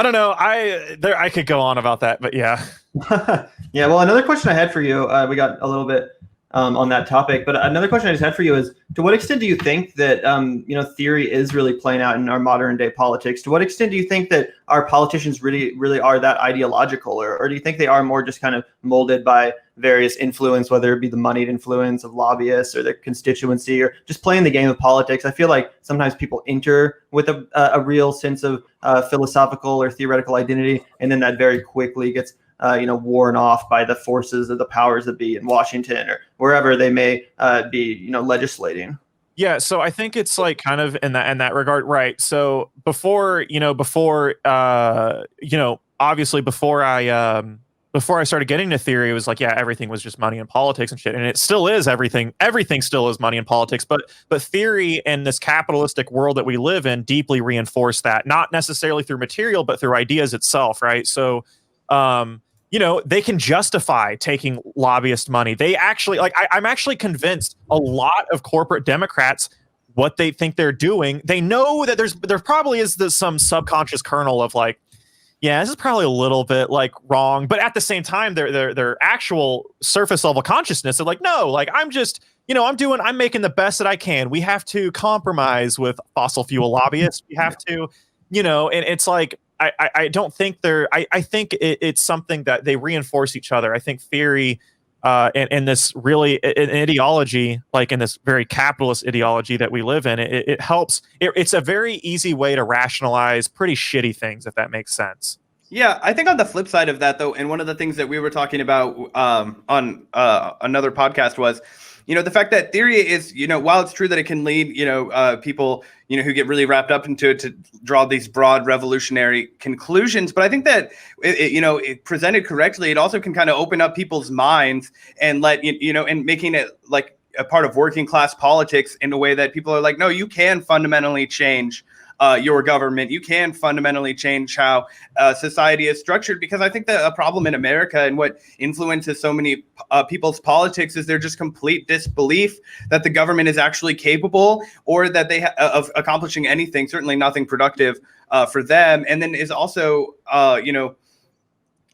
I don't know. I could go on about that, but yeah. Yeah, well, another question I had for you, we got a little bit on that topic, but another question I just had for you is, to what extent do you think that theory is really playing out in our modern day politics? To what extent do you think that our politicians really are that ideological, or do you think they are more just kind of molded by various influence, whether it be the moneyed influence of lobbyists or their constituency, or just playing the game of politics? I feel like sometimes people enter with a real sense of philosophical or theoretical identity, and then that very quickly gets worn off by the forces of the powers that be in Washington or wherever they may be, legislating. Yeah, so I think it's like kind of in that regard, right? So obviously before I started getting into theory, it was like, yeah, everything was just money and politics and shit, and it still is everything. Everything still is money and politics, but theory and this capitalistic world that we live in deeply reinforce that, not necessarily through material, but through ideas itself, right? So, they can justify taking lobbyist money. They actually, I'm actually convinced a lot of corporate Democrats, what they think they're doing, they know that there probably is some subconscious kernel of like, yeah, this is probably a little bit like wrong, but at the same time, their actual surface level consciousness are like, no, like I'm just, I'm making the best that I can. We have to compromise with fossil fuel lobbyists. We have to, and it's like, I don't think I think it's something that they reinforce each other. I think theory and this really an ideology, like in this very capitalist ideology that we live in, it helps. It's a very easy way to rationalize pretty shitty things, if that makes sense. Yeah, I think on the flip side of that, though, and one of the things that we were talking about on another podcast was, the fact that theory is, while it's true that it can lead, people, who get really wrapped up into it to draw these broad revolutionary conclusions. But I think that, it presented correctly, it also can kind of open up people's minds and and making it like a part of working class politics in a way that people are like, no, you can fundamentally change your government. You can fundamentally change how society is structured, because I think that a problem in America and what influences so many people's politics is their just complete disbelief that the government is actually capable or that they of accomplishing anything, certainly nothing productive for them, and then is also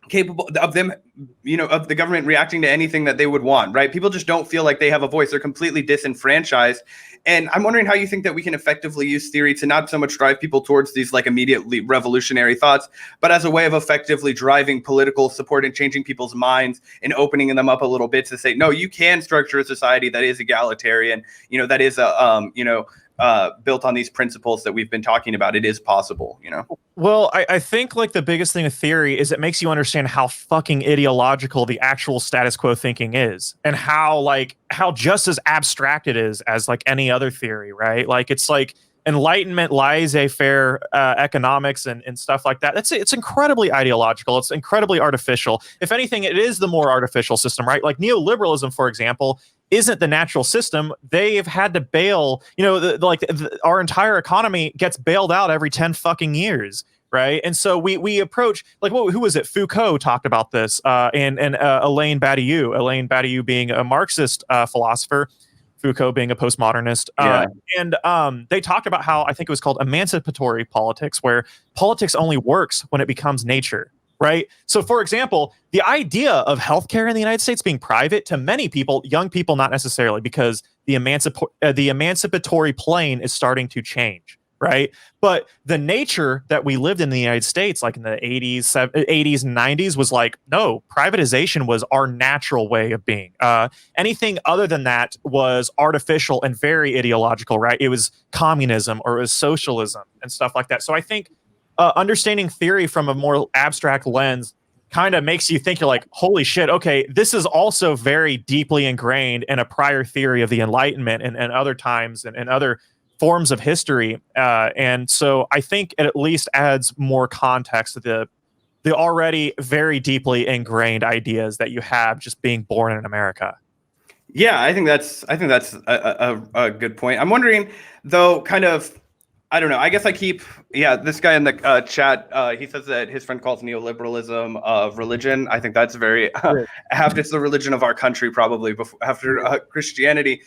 capable of them, of the government reacting to anything that they would want, right? People just don't feel like they have a voice. They're completely disenfranchised. And I'm wondering how you think that we can effectively use theory to not so much drive people towards these like immediately revolutionary thoughts, but as a way of effectively driving political support and changing people's minds and opening them up a little bit to say, no, you can structure a society that is egalitarian, that is built on these principles that we've been talking about. It is possible, Well, I think like the biggest thing of theory is it makes you understand how fucking ideological the actual status quo thinking is, and how just as abstract it is as like any other theory, right? Like it's like Enlightenment, laissez-faire economics and stuff like that. It's incredibly ideological. It's incredibly artificial. If anything, it is the more artificial system, right? Like neoliberalism, for example, isn't the natural system. They've had to bail, our entire economy gets bailed out every 10 fucking years. Right. And so we approach like, who was it? Foucault talked about this and Elaine Badiou being a Marxist philosopher, Foucault being a postmodernist. And they talked about how, I think it was called emancipatory politics, where politics only works when it becomes nature. Right. So, for example, the idea of healthcare in the United States being private, to many people, young people, not necessarily, because the emancipatory plane is starting to change. Right. But the nature that we lived in the United States, like in the 80s and 90s, was like, no, privatization was our natural way of being. Anything other than that was artificial and very ideological. Right. It was communism or it was socialism and stuff like that. So I think understanding theory from a more abstract lens kind of makes you think, you're like, holy shit, okay, this is also very deeply ingrained in a prior theory of the Enlightenment and other times and other forms of history. And so I think it at least adds more context to the already very deeply ingrained ideas that you have just being born in America. Yeah, I think that's a good point. I'm wondering, though, kind of, I don't know. I guess this guy in the chat, he says that his friend calls neoliberalism religion. I think that's very apt. It's the religion of our country, probably after Christianity.